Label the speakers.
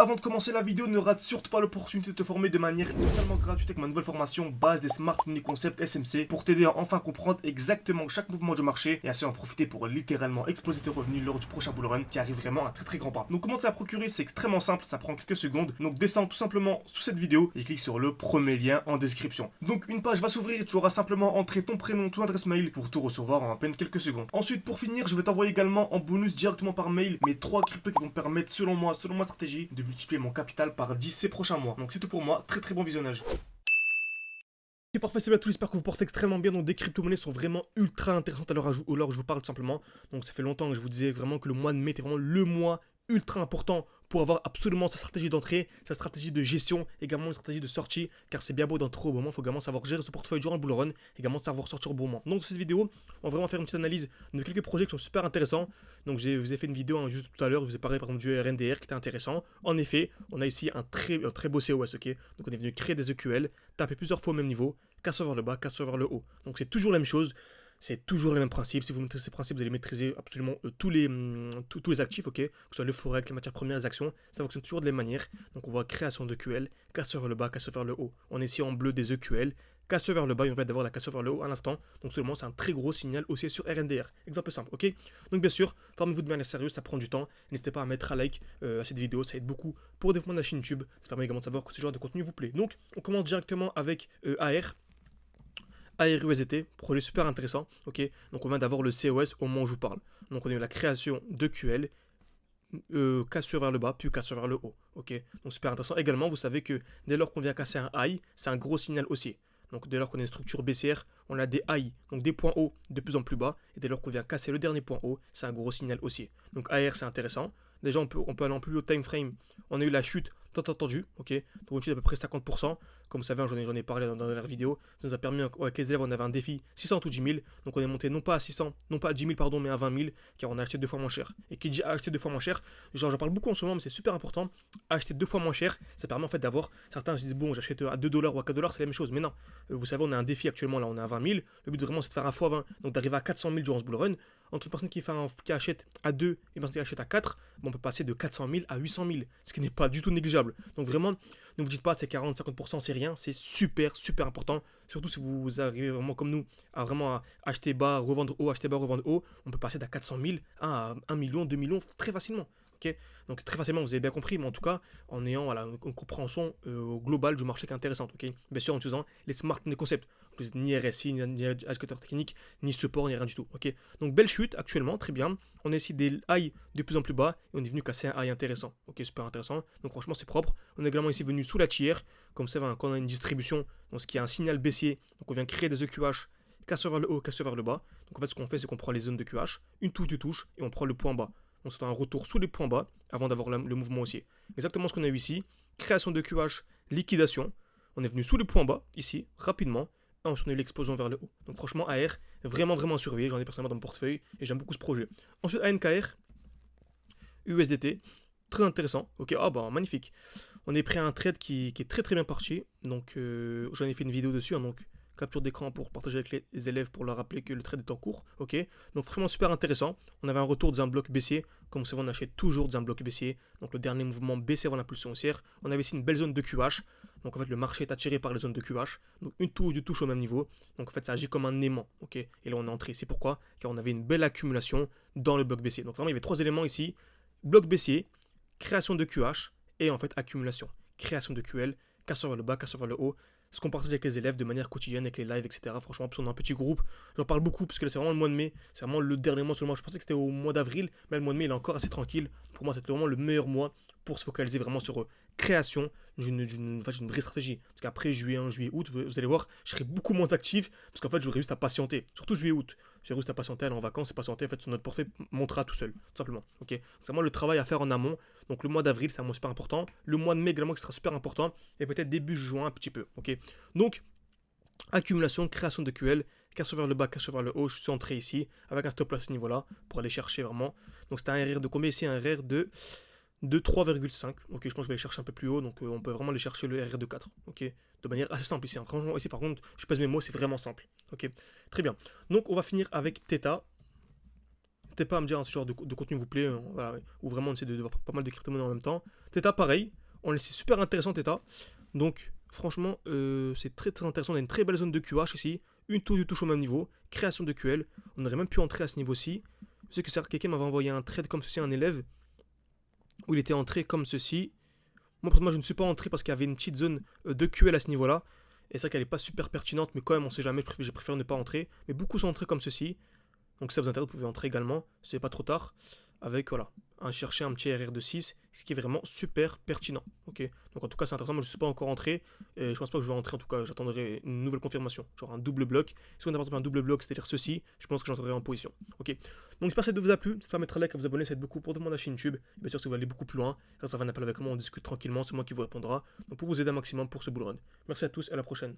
Speaker 1: avant de commencer la vidéo, ne rate surtout pas l'opportunité de te former de manière totalement gratuite avec ma nouvelle formation base des Smart Money Concept SMC pour t'aider à enfin comprendre exactement chaque mouvement du marché et ainsi en profiter pour littéralement exploser tes revenus lors du prochain bull run qui arrive vraiment à très grand pas. Donc comment te la procurer, c'est extrêmement simple, ça prend quelques secondes. Donc descends tout simplement sous cette vidéo et clique sur le premier lien en description. Donc une page va s'ouvrir et tu auras simplement entré ton prénom, ton adresse mail pour tout recevoir en à peine quelques secondes. Ensuite, pour finir, je vais t'envoyer également en bonus directement par mail mes 3 cryptos qui vont me permettre selon moi, selon ma stratégie, de multiplier mon capital par 10 ces prochains mois. Donc c'est tout pour moi, très bon visionnage. Ok, parfait, c'est bien tout, j'espère que vous portez extrêmement bien. Donc des crypto-monnaies sont vraiment ultra intéressantes à l'heure où je vous parle tout simplement. Donc ça fait longtemps que je vous disais vraiment que le mois de mai était vraiment le mois ultra important pour avoir absolument sa stratégie d'entrée, sa stratégie de gestion, également une stratégie de sortie, car c'est bien beau d'entrer au bon moment, il faut également savoir gérer ce portefeuille durant le bull run, également savoir sortir au bon moment. Donc dans cette vidéo, on va vraiment faire une petite analyse de quelques projets qui sont super intéressants. Donc je vous ai fait une vidéo juste tout à l'heure, je vous ai parlé par exemple du RNDR qui était intéressant. En effet, on a ici un très beau COS, ok. Donc on est venu créer des EQL, taper plusieurs fois au même niveau, casseur vers le bas, casseur vers le haut. Donc c'est toujours la même chose. C'est toujours les mêmes principes. Si vous maîtrisez ces principes, vous allez maîtriser absolument tous les actifs, ok, que ce soit le forex, les matières premières, les actions, ça fonctionne toujours de la même manière. Donc on voit création de QL, casseur vers le bas, casseur vers le haut. On est ici en bleu des EQL, casseur vers le bas et on va d'avoir la casseur vers le haut à l'instant. Donc seulement c'est un très gros signal aussi sur RNDR. Exemple simple, ok. Donc bien sûr, formez-vous de manière sérieuse, ça prend du temps. N'hésitez pas à mettre un like à cette vidéo, ça aide beaucoup pour le développement de la chaîne YouTube. Ça permet également de savoir que ce genre de contenu vous plaît. Donc on commence directement avec AR. ARUSDT, projet super intéressant, ok. Donc on vient d'avoir le COS au moment où je vous parle. Donc on a eu la création de QL, cassure vers le bas, puis cassure vers le haut, ok. Donc super intéressant. Également, vous savez que dès lors qu'on vient casser un high, c'est un gros signal haussier. Donc dès lors qu'on a une structure baissière, on a des high, donc des points hauts de plus en plus bas. Et dès lors qu'on vient casser le dernier point haut, c'est un gros signal haussier. Donc AR c'est intéressant. Déjà on peut aller en plus haut time frame. On a eu la chute tant attendue, ok. Donc une chute d'à peu près 50%. Comme vous savez, j'en ai parlé dans la vidéo. Ça nous a permis, avec les élèves, on avait un défi 600 ou 10 000. Donc on est monté non pas à 600, non pas à 10 000, pardon, mais à 20 000, car on a acheté 2 fois moins cher. Et qui dit acheter 2 fois moins cher, genre j'en parle beaucoup en ce moment, mais c'est super important. Acheter 2 fois moins cher, ça permet en fait d'avoir. Certains se disent, bon, j'achète à 2 $ ou à 4 $, c'est la même chose. Mais non, vous savez, on a un défi actuellement, là, on est à 20 000. Le but vraiment, c'est de faire un fois 20, donc d'arriver à 400 000 durant ce bull run. Entre une personne qui achète à 2 et une personne qui achète à 4, bon, on peut passer de 400 000 à 800 000, ce qui n'est pas du tout négligeable. Donc vraiment, ne vous dites pas c'est 40-50%, c'est rien, c'est super important. Surtout si vous arrivez vraiment comme nous à vraiment acheter bas, revendre haut, acheter bas, revendre haut, on peut passer d'à 400 000 à 1 million, 2 millions très facilement. Okay, donc très facilement, vous avez bien compris, mais en tout cas, en ayant voilà, une compréhension globale du marché qui est intéressante. Okay, bien sûr, en utilisant les smart money concepts. Ni RSI, ni indicateur technique, ni support, ni rien du tout. Okay, donc belle chute actuellement, très bien. On a ici des highs de plus en plus bas et on est venu casser un high intéressant. Ok, super intéressant. Donc franchement, c'est propre. On est également ici venu sous la tiers. Comme ça, quand on a une distribution, donc ce qui est un signal baissier, donc on vient créer des EQH, casseur vers le haut, casseur vers le bas. Donc en fait, ce qu'on fait, c'est qu'on prend les zones de QH, une touche et on prend le point bas. On se fait un retour sous les points bas avant d'avoir le mouvement haussier. Exactement ce qu'on a eu ici. Création de QH, liquidation. On est venu sous les points bas, ici, rapidement. Et ensuite, on a eu l'explosion vers le haut. Donc franchement, AR, vraiment surveillé. J'en ai personnellement dans mon portefeuille et j'aime beaucoup ce projet. Ensuite, ANKR, USDT. Très intéressant. Ok, ah bah magnifique. On est pris à un trade qui est très bien parti. Donc j'en ai fait une vidéo dessus. Hein, donc capture d'écran pour partager avec les élèves pour leur rappeler que le trade est en cours. Ok, donc vraiment super intéressant. On avait un retour d'un bloc baissier. Comme vous savez, on achète toujours d'un bloc baissier. Donc le dernier mouvement baissier avant l'impulsion haussière. On avait ici une belle zone de QH. Donc en fait, le marché est attiré par les zones de QH. Donc une touche, deux touches au même niveau. Donc en fait, ça agit comme un aimant. Ok, et là on est entré. C'est pourquoi? Car on avait une belle accumulation dans le bloc baissier. Donc vraiment, il y avait 3 éléments ici. Bloc baissier, création de QH et en fait accumulation. Création de QL, casseur vers le bas, casseur vers le haut. Ce qu'on partage avec les élèves de manière quotidienne, avec les lives, etc. Franchement, parce qu'on est un petit groupe, j'en parle beaucoup parce que là c'est vraiment le mois de mai, c'est vraiment le dernier mois seulement. Je pensais que c'était au mois d'avril, mais le mois de mai il est encore assez tranquille. Pour moi, c'est vraiment le meilleur mois pour se focaliser vraiment sur création d'une vraie stratégie. Parce qu'après juillet 1, juillet, août, vous allez voir, je serai beaucoup moins actif parce qu'en fait, j'aurai juste à patienter. Surtout juillet, août. J'aurai juste à patienter, aller en vacances et patienter. En fait, sur notre portefeuille montera tout seul, tout simplement. Ok. C'est vraiment le travail à faire en amont. Donc le mois d'avril, c'est un mois super important. Le mois de mai également qui sera super important. Et peut-être début juin un petit peu. Ok. Donc, accumulation, création de QL, cassure vers le bas, cassure vers le haut. Je suis entré ici avec un stop loss à ce niveau-là pour aller chercher vraiment. Donc c'était un RR de combien ici? Un RR de 3,5. Ok, je pense que je vais aller chercher un peu plus haut. Donc on peut vraiment aller chercher le RR de 4. Ok, de manière assez simple ici. Hein. Franchement, ici par contre, je pèse mes mots, c'est vraiment simple. Ok, très bien. Donc on va finir avec Theta. N'hésitez pas à me dire ce genre de contenu vous plaît, voilà, ouais, ou vraiment on essaie de voir pas mal de crypto-monnaies en même temps. Theta, pareil, c'est super intéressant Theta. Donc, franchement, c'est très très intéressant. On a une très belle zone de QH ici, une touche au même niveau, création de QL. On aurait même pu entrer à ce niveau-ci. Je sais que quelqu'un m'avait envoyé un trade comme ceci à un élève, où il était entré comme ceci. Moi, je ne suis pas entré parce qu'il y avait une petite zone de QL à ce niveau-là. Et c'est vrai qu'elle n'est pas super pertinente, mais quand même, on ne sait jamais, j'ai préféré ne pas entrer. Mais beaucoup sont entrés comme ceci. Donc si ça vous intéresse, vous pouvez entrer également, c'est pas trop tard, avec voilà, chercher un petit RR de 6, ce qui est vraiment super pertinent. Ok, donc en tout cas c'est intéressant, moi je ne suis pas encore entré, et je pense pas que je vais entrer, en tout cas j'attendrai une nouvelle confirmation, genre un double bloc. Si on a un double bloc, c'est-à-dire ceci, je pense que j'entrerai en position. Ok, donc j'espère que ça vous a plu, n'hésitez pas à mettre un like, à vous abonner, ça aide beaucoup pour demander la chaîne YouTube. Et bien sûr si vous voulez aller beaucoup plus loin, ça va un appel avec moi, on discute tranquillement, c'est moi qui vous répondra. Donc pour vous aider un maximum pour ce bull run. Merci à tous et à la prochaine.